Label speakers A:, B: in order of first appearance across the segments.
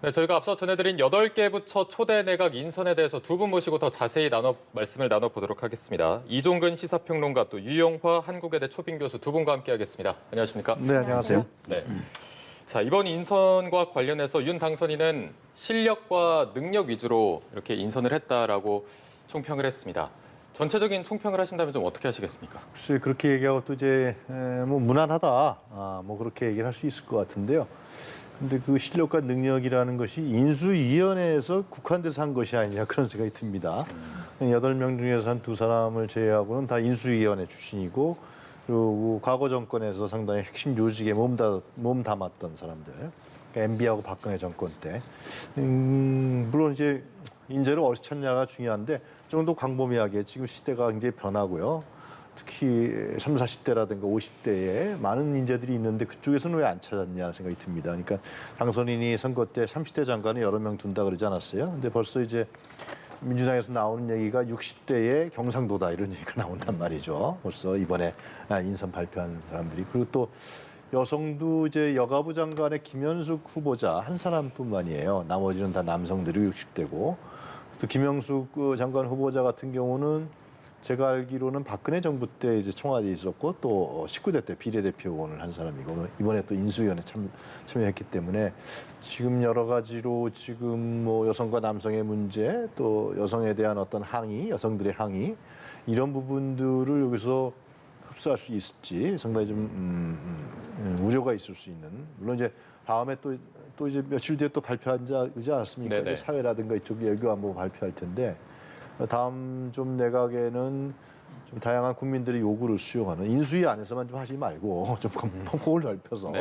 A: 네, 저희가 앞서 전해드린 8개 부처 초대 내각 인선에 대해서 두 분 모시고 더 자세히 말씀을 나눠보도록 하겠습니다. 이종근 시사평론가 또 유영화 한국외대 초빙 교수 두 분과 함께하겠습니다. 안녕하십니까?
B: 네, 안녕하세요.
A: 네. 자, 이번 인선과 관련해서 윤 당선인은 실력과 능력 위주로 이렇게 인선을 했다라고 총평을 했습니다. 전체적인 총평을 하신다면 좀 어떻게 하시겠습니까?
B: 글쎄 그렇게 얘기하고 또 이제 뭐 무난하다, 뭐 그렇게 얘기를 할 수 있을 것 같은데요. 근데 그 실력과 능력이라는 것이 인수위원회에서 국한돼서 한 것이 아니냐 그런 생각이 듭니다. 8명 중에서 한 2사람을 제외하고는 다 인수위원회 출신이고 그리고 과거 정권에서 상당히 핵심 요직에 몸 담았던 사람들. 그러니까 MB하고 박근혜 정권 때. 물론 이제 인재를 어디서 찾냐가 중요한데 좀 더 광범위하게 지금 시대가 굉장히 변하고요. 특히 30, 40대라든가 50대에 많은 인재들이 있는데 그쪽에서는 왜 안 찾았냐는 생각이 듭니다. 그러니까 당선인이 선거 때 30대 장관을 여러 명 둔다 그러지 않았어요. 근데 벌써 이제 민주당에서 나오는 얘기가 60대의 경상도다 이런 얘기가 나온단 말이죠. 벌써 이번에 인선 발표한 사람들이. 그리고 또 여성도 이제 여가부 장관의 김현숙 후보자 한 사람뿐만이에요. 나머지는 다 남성들이 60대고 또 김영숙 장관 후보자 같은 경우는 제가 알기로는 박근혜 정부 때 이제 청와대에 있었고 또 19대 때 비례대표원을 한 사람이고 이번에 또 인수위원회 참여했기 때문에 지금 여러 가지로 지금 뭐 여성과 남성의 문제 또 여성에 대한 어떤 항의, 여성들의 항의 이런 부분들을 여기서 흡수할 수 있을지 상당히 좀 우려가 있을 수 있는 물론 이제 다음에 또 이제 며칠 뒤에 또 발표하지 않았습니까? 사회라든가 이쪽 예교안보 발표할 텐데. 다음 좀 내각에는 좀 다양한 국민들의 요구를 수용하는 인수위 안에서만 좀 하지 말고 좀 폭을 넓혀서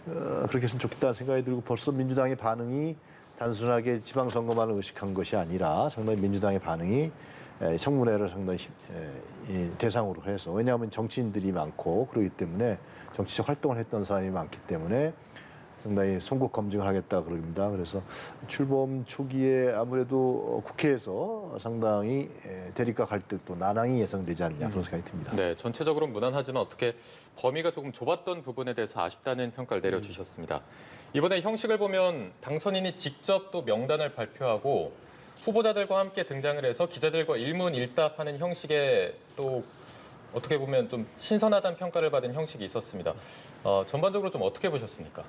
B: 그렇게 했으면 좋겠다는 생각이 들고 벌써 민주당의 반응이 단순하게 지방선거만을 의식한 것이 아니라 상당히 민주당의 반응이 청문회를 상당히 대상으로 해서 왜냐하면 정치인들이 많고 그렇기 때문에 정치적 활동을 했던 사람이 많기 때문에 상당히 송곳 검증을 하겠다 그럽니다. 그래서 출범 초기에 아무래도 국회에서 상당히 대립과 갈등 또 난항이 예상되지 않냐 그런 생각이 듭니다.
A: 네, 전체적으로 무난하지만 어떻게 범위가 조금 좁았던 부분에 대해서 아쉽다는 평가를 내려주셨습니다. 이번에 형식을 보면 당선인이 직접 또 명단을 발표하고 후보자들과 함께 등장을 해서 기자들과 일문일답하는 형식의 또 어떻게 보면 좀 신선하다는 평가를 받은 형식이 있었습니다. 전반적으로 좀 어떻게 보셨습니까?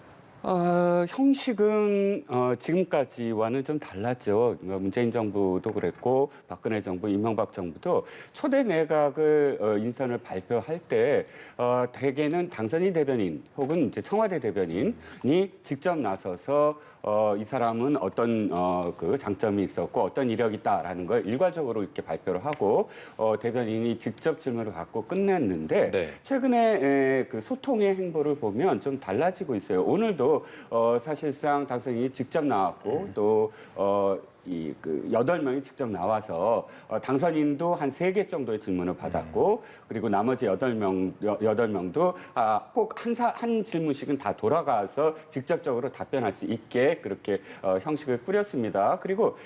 C: 형식은 지금까지와는 좀 달랐죠. 문재인 정부도 그랬고 박근혜 정부, 이명박 정부도 초대 내각을 인선을 발표할 때 대개는 당선인 대변인 혹은 이제 청와대 대변인이 직접 나서서 이 사람은 어떤 그 장점이 있었고 어떤 이력이 있다라는 걸 일괄적으로 이렇게 발표를 하고 대변인이 직접 질문을 받고 끝냈는데 최근에 그 소통의 행보를 보면 좀 달라지고 있어요. 오늘도 사실상 당선인이 직접 나왔고 또 그 8명이 직접 나와서 당선인도 한 3개 정도의 질문을 받았고 그리고 나머지 8명도 꼭 한 질문씩은 다 돌아가서 직접적으로 답변할 수 있게 그렇게 형식을 꾸렸습니다. 그리고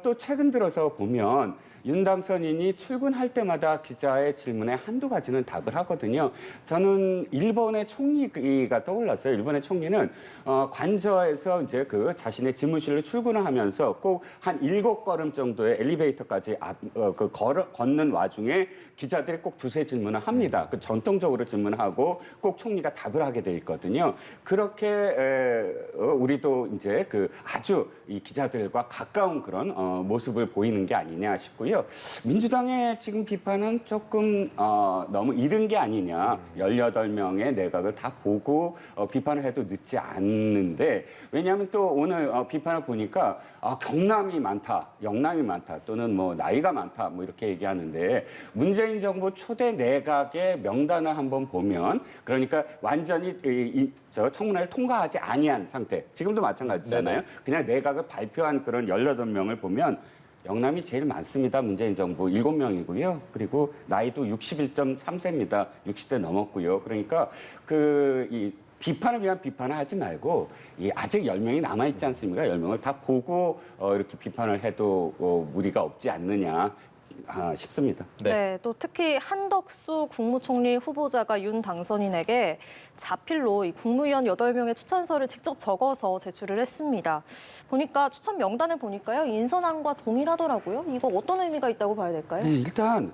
C: 또 최근 들어서 보면 윤 당선인이 출근할 때마다 기자의 질문에 한두 가지는 답을 하거든요. 저는 일본의 총리가 떠올랐어요. 일본의 총리는 관저에서 이제 그 자신의 집무실로 출근을 하면서 꼭 한 7걸음 정도의 엘리베이터까지 걷는 와중에 기자들이 꼭 두세 질문을 합니다. 그 전통적으로 질문하고 꼭 총리가 답을 하게 돼 있거든요. 그렇게 우리도 이제 그 아주 이 기자들과 가까운 그런 모습을 보이는 게 아니냐 싶고요. 민주당의 지금 비판은 조금 너무 이른 게 아니냐. 18명의 내각을 다 보고 비판을 해도 늦지 않는데 왜냐하면 또 오늘 비판을 보니까 경남이 많다, 영남이 많다 또는 뭐 나이가 많다 뭐 이렇게 얘기하는데 문재인 정부 초대 내각의 명단을 한번 보면 그러니까 완전히 저 청문회를 통과하지 아니한 상태 지금도 마찬가지잖아요. 그냥 내각을 발표한 그런 18명을 보면 영남이 제일 많습니다. 문재인 정부 7명이고요. 그리고 나이도 61.3세입니다. 60대 넘었고요. 그러니까 이 비판을 위한 비판을 하지 말고 아직 10명이 남아있지 않습니까? 10명을 다 보고 이렇게 비판을 해도 무리가 없지 않느냐. 싶습니다.
A: 네.
D: 또 특히 한덕수 국무총리 후보자가 윤 당선인에게 자필로 이 국무위원 8명의 추천서를 직접 적어서 제출을 했습니다. 보니까 추천 명단을 보니까요. 인선안과 동일하더라고요. 이거 어떤 의미가 있다고 봐야 될까요?
C: 네, 일단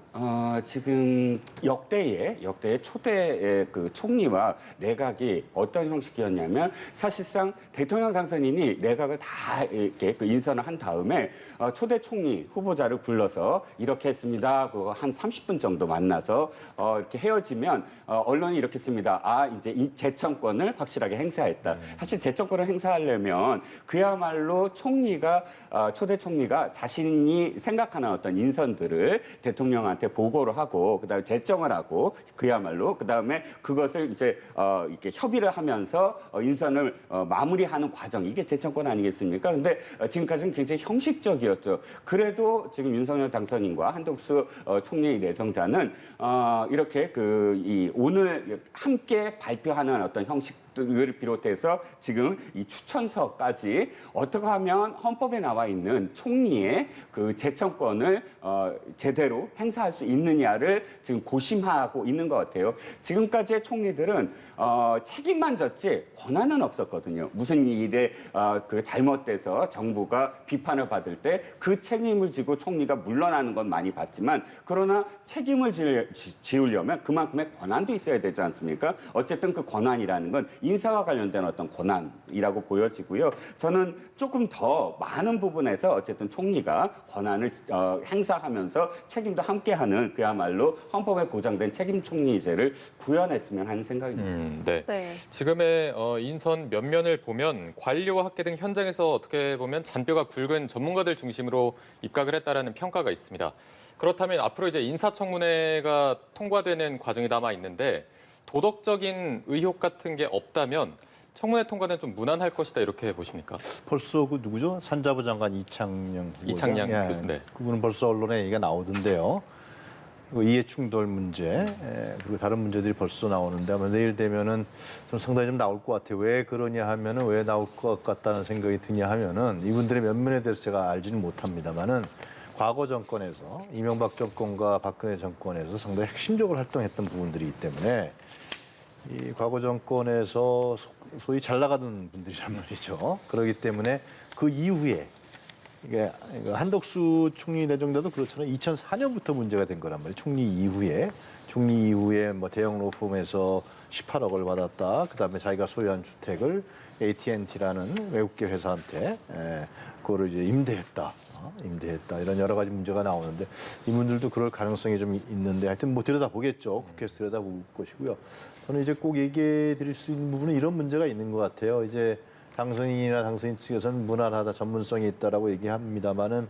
C: 지금 역대의 초대의 그 총리와 내각이 어떤 형식이었냐면 사실상 대통령 당선인이 내각을 다 이렇게 그 인선을 한 다음에 초대 총리 후보자를 불러서 이렇게 했습니다. 그거 한 30분 정도 만나서 이렇게 헤어지면 언론이 이렇게 씁니다. 이제 이 재청권을 확실하게 행사했다. 사실 재청권을 행사하려면 그야말로 초대 총리가 자신이 생각하는 어떤 인선들을 대통령한테 보고를 하고 그다음에 제청을 하고 그야말로 그다음에 그것을 이제 이렇게 협의를 하면서 인선을 마무리하는 과정 이게 재청권 아니겠습니까? 근데 지금까지는 굉장히 형식적이었죠. 그래도 지금 윤석열 당선인과 한덕수 총리의 내정자는 이렇게 오늘 함께 발표하는 어떤 형식들을 비롯해서 지금 이 추천서까지 어떻게 하면 헌법에 나와 있는 총리의 그 재청권을 제대로 행사할 수 있느냐를 지금 고심하고 있는 것 같아요. 지금까지의 총리들은 책임만 졌지 권한은 없었거든요. 무슨 일에 그 잘못돼서 정부가 비판을 받을 때 그 책임을 지고 총리가 물러나는 건 많이 봤지만 그러나 책임을 지우려면 그만큼의 권한도 있어야 되지 않습니까? 어쨌든 그 권한이라는 건 인사와 관련된 어떤 권한이라고 보여지고요. 저는 조금 더 많은 부분에서 어쨌든 총리가 권한을 행사하면서 책임도 함께하는 그야말로 헌법에 보장된 책임 총리제를 구현했으면 하는 생각입니다.
A: 네.
D: 네.
A: 지금의 인선 면면을 보면 관료와 학계 등 현장에서 어떻게 보면 잔뼈가 굵은 전문가들 중심으로 입각을 했다라는 평가가 있습니다. 그렇다면 앞으로 이제 인사청문회가 통과되는 과정이 남아 있는데 도덕적인 의혹 같은 게 없다면 청문회 통과는 좀 무난할 것이다 이렇게 보십니까?
B: 벌써 그 누구죠? 산자부 장관 이창양 후보자.
A: 이창양 교수인데.
B: 그분은 벌써 언론에 얘기가 나오던데요. 그 이해충돌 문제 그리고 다른 문제들이 벌써 나오는데 아마 내일 되면은 좀 상당히 좀 나올 것 같아요. 왜 그러냐 하면은 왜 나올 것 같다는 생각이 드냐 하면은 이분들의 면면에 대해서 제가 알지는 못합니다만은 과거 정권에서 이명박 정권과 박근혜 정권에서 상당히 핵심적으로 활동했던 부분들이기 때문에 이 과거 정권에서 소위 잘 나가던 분들이란 말이죠. 그렇기 때문에 그 이후에 이게 한덕수 총리 내정자도 그렇잖아요. 2004년부터 문제가 된 거란 말이에요. 총리 이후에 뭐 대형 로펌에서 18억을 받았다. 그다음에 자기가 소유한 주택을 AT&T라는 외국계 회사한테 그거를 이제 임대했다 이런 여러 가지 문제가 나오는데 이분들도 그럴 가능성이 좀 있는데 하여튼 뭐 들여다보겠죠. 국회에서 들여다볼 것이고요. 저는 이제 꼭 얘기해 드릴 수 있는 부분은 이런 문제가 있는 것 같아요. 이제 당선인이나 당선인 측에서는 무난하다, 전문성이 있다라고 얘기합니다만은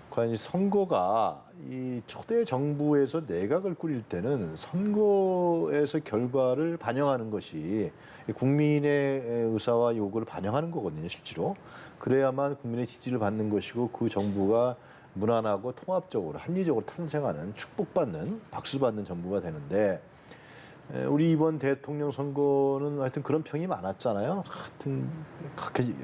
B: 과연 이 선거가 이 초대 정부에서 내각을 꾸릴 때는 선거에서 결과를 반영하는 것이 국민의 의사와 요구를 반영하는 거거든요, 실제로. 그래야만 국민의 지지를 받는 것이고 그 정부가 무난하고 통합적으로 합리적으로 탄생하는 축복받는 박수받는 정부가 되는데 우리 이번 대통령 선거는 하여튼 그런 평이 많았잖아요. 하여튼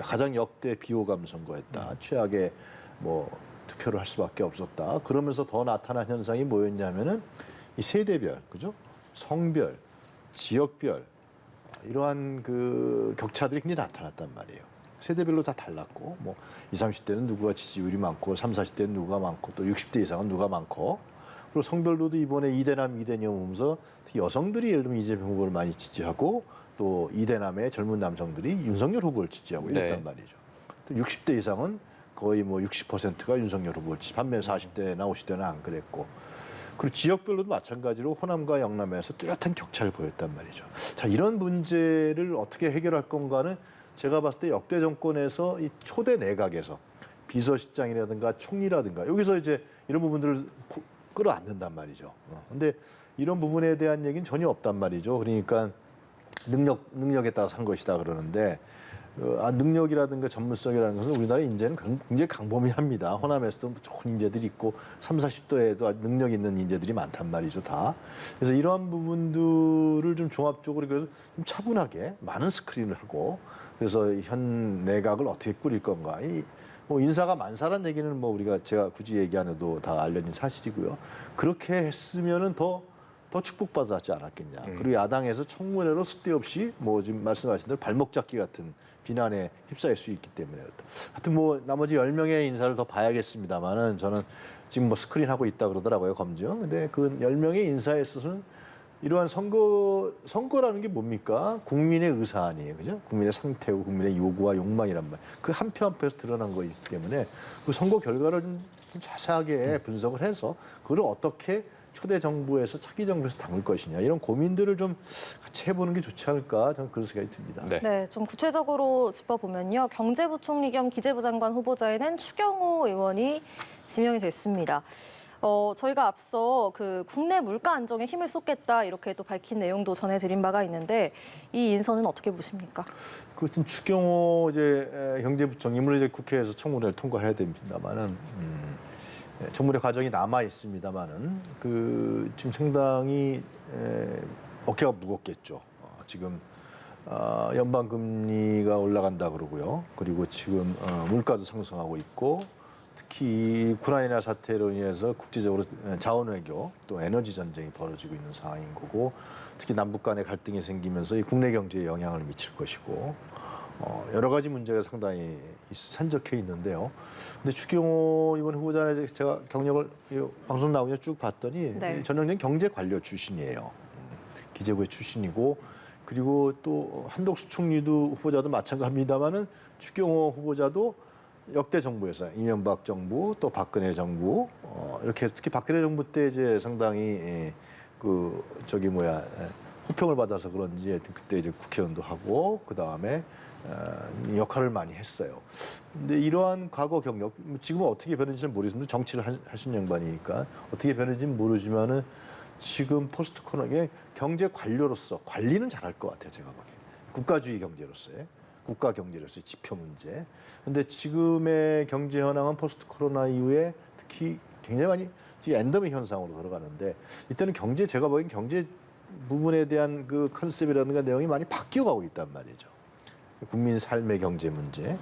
B: 가장 역대 비호감 선거였다. 최악의 뭐 투표를 할 수밖에 없었다. 그러면서 더 나타난 현상이 뭐였냐면은 이 세대별, 그죠? 성별, 지역별 이러한 그 격차들이 굉장히 나타났단 말이에요. 세대별로 다 달랐고 뭐 20, 30대는 누구가 지지율이 많고 30, 40대는 누가 많고 또 60대 이상은 누가 많고 그리고 성별로도 이번에 2대남, 2대녀 오면서 여성들이 예를 들면 이재명 후보를 많이 지지하고 또 2대남의 젊은 남성들이 윤석열 후보를 지지하고 이랬단 말이죠. 또 60대 이상은 거의 뭐 60%가 윤석열 후보를 지지, 반면 40대나 50대는 안 그랬고. 그리고 지역별로도 마찬가지로 호남과 영남에서 뚜렷한 격차를 보였단 말이죠. 자, 이런 문제를 어떻게 해결할 건가는 제가 봤을 때 역대 정권에서 이 초대 내각에서 비서실장이라든가 총리라든가 여기서 이제 이런 부분들을 끌어안는단 말이죠. 근데 이런 부분에 대한 얘기는 전혀 없단 말이죠. 그러니까 능력에 따라서 한 것이다 그러는데 능력이라든가 전문성이라는 것은 우리나라 인재는 굉장히 강범위합니다. 호남에서도 좋은 인재들이 있고 30, 40도에도 능력 있는 인재들이 많단 말이죠, 다. 그래서 이러한 부분들을 좀 종합적으로 그래서 좀 차분하게 많은 스크린을 하고 그래서 현 내각을 어떻게 꾸릴 건가. 뭐 인사가 만사란 얘기는 뭐 제가 굳이 얘기 안 해도 다 알려진 사실이고요. 그렇게 했으면은 더 축복받았지 않았겠냐. 그리고 야당에서 청문회로 쓸데없이 뭐 지금 말씀하신 대로 발목 잡기 같은 비난에 휩싸일 수 있기 때문에. 하여튼 뭐 나머지 10명의 인사를 더 봐야겠습니다만은 저는 지금 뭐 스크린하고 있다 그러더라고요, 검증. 근데 그 10명의 인사에 있어서는 이러한 선거라는 게 뭡니까? 국민의 의사 아니에요, 그죠? 국민의 상태고 국민의 요구와 욕망이란 말. 그 한 표 한 표에서 드러난 거기 때문에 그 선거 결과를 좀 자세하게 분석을 해서 그걸 어떻게 초대 정부에서 차기 정부에서 담을 것이냐 이런 고민들을 좀 같이 해보는 게 좋지 않을까 저는 그런 생각이 듭니다.
A: 네.
D: 네, 좀 구체적으로 짚어보면요. 경제부총리 겸 기재부 장관 후보자에는 추경호 의원이 지명이 됐습니다. 저희가 앞서 그 국내 물가 안정에 힘을 쏟겠다 이렇게 또 밝힌 내용도 전해드린 바가 있는데 이 인선은 어떻게 보십니까?
B: 그것은 추경호 경제부총리 물론 이제 국회에서 청문회를 통과해야 됩니다만은 청문회 과정이 남아 있습니다만은 지금 상당히 어깨가 무겁겠죠. 지금 연방 금리가 올라간다 그러고요. 그리고 지금 물가도 상승하고 있고. 특히 우크라이나 사태로 인해서 국제적으로 자원 외교 또 에너지 전쟁이 벌어지고 있는 상황인 거고 특히 남북 간의 갈등이 생기면서 이 국내 경제에 영향을 미칠 것이고 여러 가지 문제가 상당히 산적해 있는데요. 근데 추경호 이번 후보자는 제가 경력을 방송 나오냐 쭉 봤더니
D: 네.
B: 전형적인 경제 관료 출신이에요. 기재부의 출신이고 그리고 또 한덕수 총리도 후보자도 마찬가지입니다만은 추경호 후보자도 역대 정부에서 이명박 정부 또 박근혜 정부 이렇게 특히 박근혜 정부 때 이제 상당히 호평을 받아서 그런지 그때 이제 국회의원도 하고 그 다음에 역할을 많이 했어요. 근데 이러한 과거 경력 지금은 어떻게 변했는지는 모르겠습니다. 정치를 하신 양반이니까 어떻게 변했는지는 모르지만은 지금 포스트 코로나에 경제 관료로서 관리는 잘할 것 같아요. 제가 보기에 국가주의 경제로서의. 국가 경제로서의 지표 문제. 근데 지금의 경제 현황은 포스트 코로나 이후에 특히 굉장히 많이 지금 엔더믹 현상으로 들어가는데 이때는 제가 보기엔 경제 부분에 대한 그 컨셉이라든가 내용이 많이 바뀌어가고 있단 말이죠. 국민 삶의 경제 문제,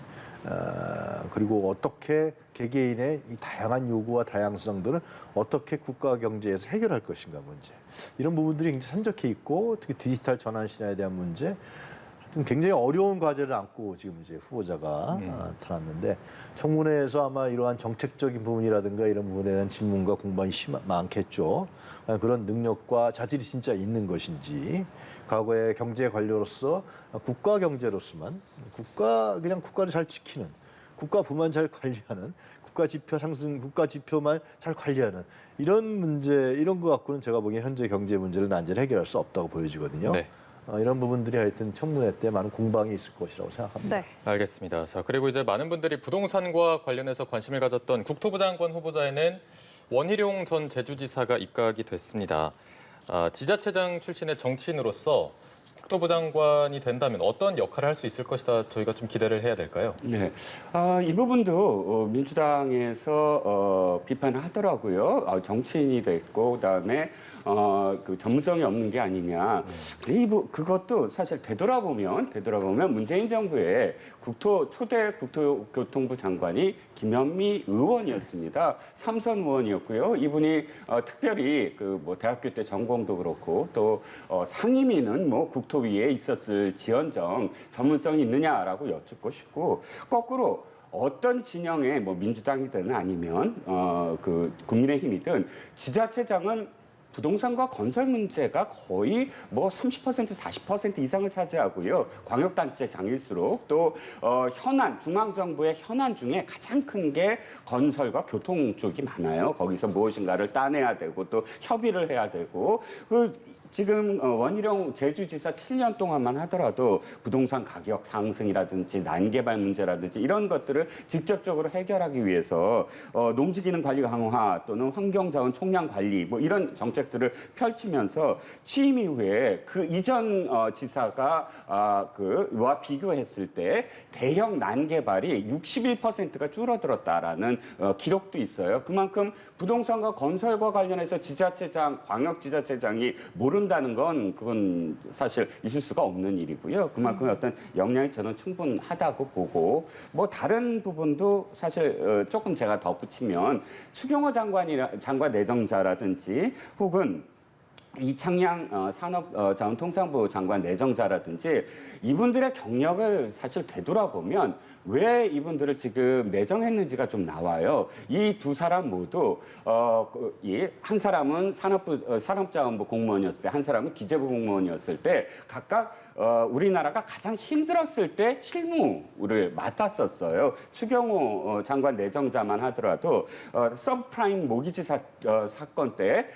B: 그리고 어떻게 개개인의 이 다양한 요구와 다양성들을 어떻게 국가 경제에서 해결할 것인가 문제. 이런 부분들이 굉장히 산적해 있고 특히 디지털 전환 신화에 대한 문제. 굉장히 어려운 과제를 안고 지금 이제 후보자가 나타났는데 청문회에서 아마 이러한 정책적인 부분이라든가 이런 부분에 대한 질문과 공방이 많겠죠. 그런 능력과 자질이 진짜 있는 것인지 과거의 경제 관료로서 국가 경제로서만 그냥 국가를 잘 지키는 국가 부만 잘 관리하는 국가 지표 상승 국가 지표만 잘 관리하는 이런 문제 이런 거 갖고는 제가 보기엔 현재 경제 문제를 난제를 해결할 수 없다고 보여지거든요.
A: 네.
B: 이런 부분들이 하여튼 청문회 때 많은 공방이 있을 것이라고 생각합니다.
D: 네.
A: 알겠습니다. 자, 그리고 이제 많은 분들이 부동산과 관련해서 관심을 가졌던 국토부 장관 후보자에는 원희룡 전 제주지사가 입각이 됐습니다. 지자체장 출신의 정치인으로서 국토부 장관이 된다면 어떤 역할을 할 수 있을 것이다 저희가 좀 기대를 해야 될까요?
C: 네, 이 부분도 민주당에서 비판을 하더라고요. 정치인이 됐고 그다음에 그 전문성이 없는 게 아니냐. 근데 그것도 사실 되돌아보면 문재인 정부의 초대 국토교통부 장관이 김현미 의원이었습니다. 3선 의원이었고요. 이분이 특별히 대학교 때 전공도 그렇고 또 상임위는 국토위에 있었을 지언정 전문성이 있느냐라고 여쭙고 싶고 거꾸로 어떤 진영의 민주당이든 아니면 국민의힘이든 지자체장은 부동산과 건설 문제가 거의 30%, 40% 이상을 차지하고요. 광역단체장일수록 또 중앙정부의 현안 중에 가장 큰 게 건설과 교통 쪽이 많아요. 거기서 무엇인가를 따내야 되고 또 협의를 해야 되고 지금 원희룡 제주지사 7년 동안만 하더라도 부동산 가격 상승이라든지 난개발 문제라든지 이런 것들을 직접적으로 해결하기 위해서 농지기능 관리 강화 또는 환경자원 총량 관리 뭐 이런 정책들을 펼치면서 취임 이후에 그 이전 지사가 와 비교했을 때 대형 난개발이 61%가 줄어들었다라는 기록도 있어요. 그만큼 부동산과 건설과 관련해서 지자체장, 광역지자체장이 모른다는 건 그건 사실 있을 수가 없는 일이고요. 그만큼 어떤 역량이 저는 충분하다고 보고 뭐 다른 부분도 사실 조금 제가 덧붙이면 추경호 장관 내정자라든지 혹은 이창양 산업자원통상부 장관 내정자라든지 이분들의 경력을 사실 되돌아보면 왜 이분들을 지금 내정했는지가 좀 나와요. 이 두 사람 모두 한 사람은 산업자원부 공무원이었을 때, 한 사람은 기재부 공무원이었을 때 각각 우리나라가 가장 힘들었을 때 실무를 맡았었어요. 추경호 장관 내정자만 하더라도 서브프라임 모기지 사건 때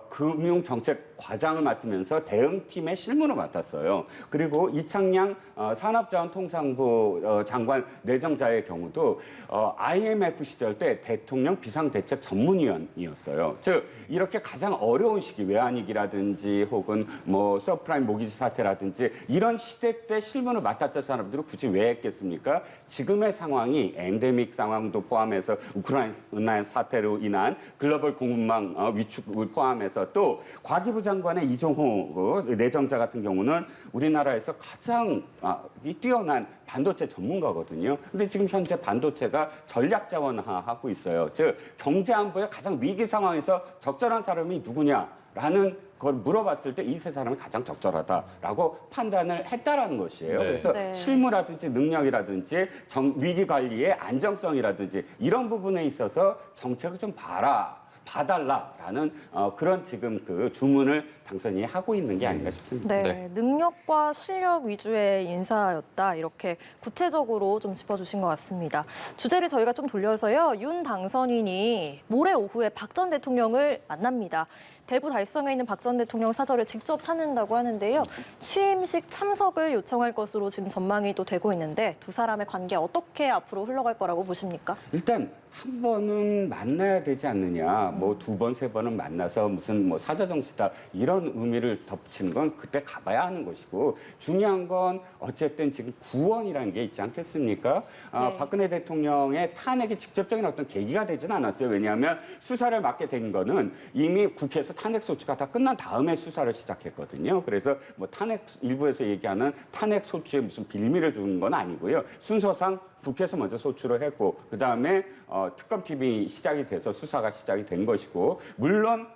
C: 금융정책 과장을 맡으면서 대응팀의 실무를 맡았어요. 그리고 이창양 산업자원통상부 장관 내정자의 경우도 IMF 시절 때 대통령 비상대책 전문위원이었어요. 즉 이렇게 가장 어려운 시기, 외환위기라든지 혹은 뭐 서브프라임 모기지 사태라든지 이런 시대 때 실무를 맡았던 사람들을 굳이 왜 했겠습니까? 지금의 상황이 엔데믹 상황도 포함해서 우크라이나 사태로 인한 글로벌 공급망 위축을 포함해서 또 과기부 장관의 이종호 내정자 같은 경우는 우리나라에서 가장 뛰어난 반도체 전문가거든요. 근데 지금 현재 반도체가 전략자원화하고 있어요. 즉 경제 안보의 가장 위기 상황에서 적절한 사람이 누구냐라는 걸 물어봤을 때 이 세 사람이 가장 적절하다라고 판단을 했다라는 것이에요.
A: 네.
C: 그래서
D: 네.
C: 실무라든지 능력이라든지 위기 관리의 안정성이라든지 이런 부분에 있어서 정책을 좀 봐달라라는 그런 지금 그 주문을 당선인이 하고 있는 게 아닌가 싶습니다.
D: 네,
A: 네.
D: 능력과 실력 위주의 인사였다. 이렇게 구체적으로 좀 짚어주신 것 같습니다. 주제를 저희가 좀 돌려서요. 윤 당선인이 모레 오후에 박 전 대통령을 만납니다. 대구 달성에 있는 박 전 대통령 사저를 직접 찾는다고 하는데요. 취임식 참석을 요청할 것으로 지금 전망이 또 되고 있는데 두 사람의 관계 어떻게 앞으로 흘러갈 거라고 보십니까?
C: 일단 한 번은 만나야 되지 않느냐. 뭐 두 번, 세 번은 만나서 무슨 뭐 사자정시다 이런 의미를 덧붙이는 건 그때 가봐야 하는 것이고 중요한 건 어쨌든 지금 구원이라는 게 있지 않겠습니까?
D: 네.
C: 박근혜 대통령의 탄핵이 직접적인 어떤 계기가 되진 않았어요. 왜냐하면 수사를 맡게 된 거는 이미 국회에서 탄핵 소추가 다 끝난 다음에 수사를 시작했거든요. 그래서 뭐 탄핵 일부에서 얘기하는 탄핵 소추에 무슨 빌미를 주는 건 아니고요. 순서상 국회에서 먼저 소추를 했고 그다음에 특검팀이 시작이 돼서 수사가 시작이 된 것이고 물론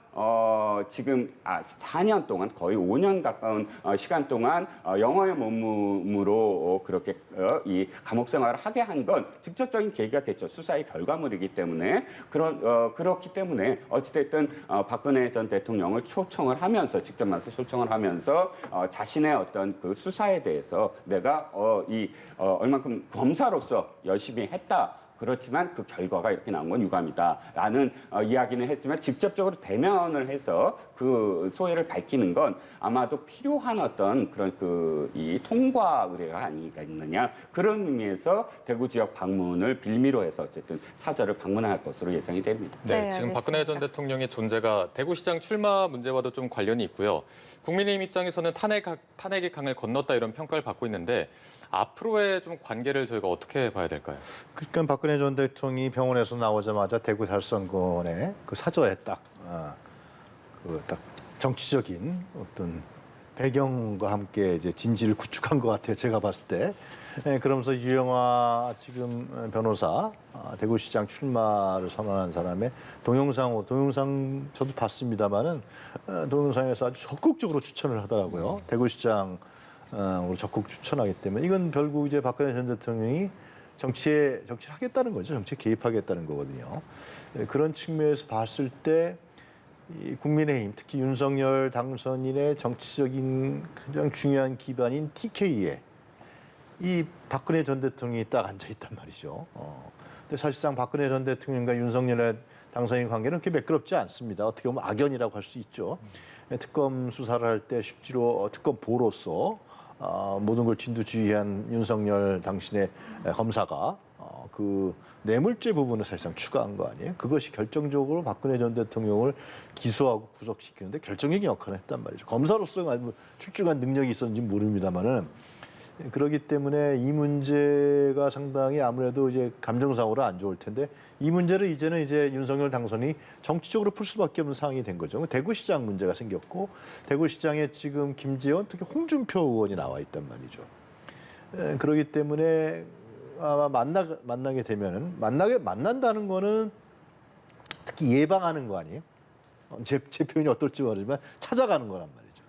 C: 지금 4년 동안 거의 5년 가까운 시간 동안 영화의 몸으로 그렇게 이 감옥 생활을 하게 한 건 직접적인 계기가 됐죠. 수사의 결과물이기 때문에 그렇기 때문에 어찌됐든 박근혜 전 대통령을 초청을 하면서 직접 만나서 초청을 하면서 자신의 어떤 그 수사에 대해서 내가 얼만큼 검사로서 열심히 했다. 그렇지만 그 결과가 이렇게 나온 건 유감이다라는 이야기는 했지만 직접적으로 대면을 해서 그 소회를 밝히는 건 아마도 필요한 어떤 그런 이 통과 의례가 아니겠느냐 그런 의미에서 대구 지역 방문을 빌미로 해서 어쨌든 사저를 방문할 것으로 예상이 됩니다.
A: 네,
D: 네,
A: 지금
D: 알겠습니다.
A: 박근혜 전 대통령의 존재가 대구시장 출마 문제와도 좀 관련이 있고요. 국민의힘 입장에서는 탄핵의 강을 건넜다 이런 평가를 받고 있는데 앞으로의 좀 관계를 저희가 어떻게 봐야 될까요?
B: 그러니까 박근혜 전 대통령이 병원에서 나오자마자 대구 달성군의 그 사저에 딱 정치적인 어떤 배경과 함께 이제 진지를 구축한 것 같아요. 제가 봤을 때. 그러면서 유영아 지금 변호사 대구시장 출마를 선언한 사람의 동영상 저도 봤습니다만은 동영상에서 아주 적극적으로 추천을 하더라고요. 대구시장 우리 적극 추천하기 때문에 이건 결국 이제 박근혜 전 대통령이 정치를 하겠다는 거죠. 정치에 개입하겠다는 거거든요. 그런 측면에서 봤을 때 이 국민의힘 특히 윤석열 당선인의 정치적인 가장 중요한 기반인 TK에 이 박근혜 전 대통령이 딱 앉아 있단 말이죠. 근데 사실상 박근혜 전 대통령과 윤석열의 당선인 관계는 그렇게 매끄럽지 않습니다. 어떻게 보면 악연이라고 할 수 있죠. 특검 수사를 할 때 실제로 특검보로서 모든 걸 진두지휘한 윤석열 당신의 검사가 그 뇌물죄 부분을 사실상 추가한 거 아니에요? 그것이 결정적으로 박근혜 전 대통령을 기소하고 구속시키는데 결정적인 역할을 했단 말이죠. 검사로서 출중한 능력이 있었는지 모릅니다만은 그렇기 때문에 이 문제가 상당히 아무래도 이제 감정상으로 안 좋을 텐데 이 문제를 이제는 이제 윤석열 당선이 정치적으로 풀 수밖에 없는 상황이 된 거죠. 대구시장 문제가 생겼고 대구시장에 지금 김재원 특히 홍준표 의원이 나와 있단 말이죠. 그렇기 때문에 아마 만나게 되면은 만난다는 거는 특히 예방하는 거 아니에요? 제 표현이 어떨지 모르지만 찾아가는 거란 말이죠.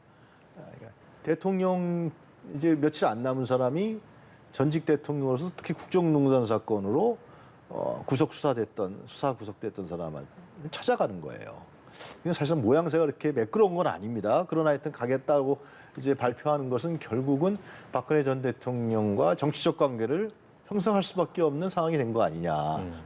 B: 그러니까 대통령 이제 며칠 안 남은 사람이 전직 대통령으로서 특히 국정농단 사건으로 수사 구속됐던 사람을 찾아가는 거예요. 이건 사실 모양새가 그렇게 매끄러운 건 아닙니다. 그러나 하여튼 가겠다고 이제 발표하는 것은 결국은 박근혜 전 대통령과 정치적 관계를 형성할 수밖에 없는 상황이 된 거 아니냐.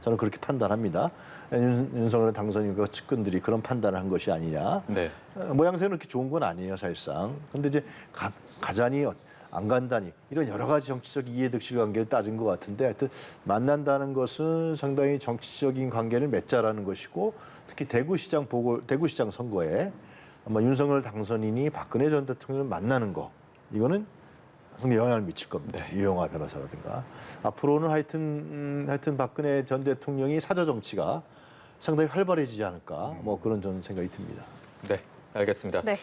B: 저는 그렇게 판단합니다. 윤석열 당선인과 측근들이 그런 판단을 한 것이 아니냐.
A: 네.
B: 모양새는 그렇게 좋은 건 아니에요, 사실상. 근데 이제 가자니 안 간다니 이런 여러 가지 정치적 이해득실 관계를 따진 것 같은데 하여튼 만난다는 것은 상당히 정치적인 관계를 맺자라는 것이고 특히 대구시장 선거에 아마 윤석열 당선인이 박근혜 전 대통령을 만나는 거 이거는 상당히 영향을 미칠 겁니다. 유영하 변호사라든가 앞으로는 하여튼 박근혜 전 대통령이 사저 정치가 상당히 활발해지지 않을까 뭐 그런 저는 생각이 듭니다.
A: 네, 알겠습니다.
D: 네.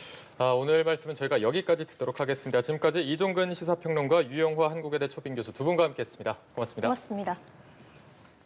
A: 오늘 말씀은 저희가 여기까지 듣도록 하겠습니다. 지금까지 이종근 시사평론가 유영화 한국외대 초빙 교수 두 분과 함께했습니다. 고맙습니다.
D: 고맙습니다.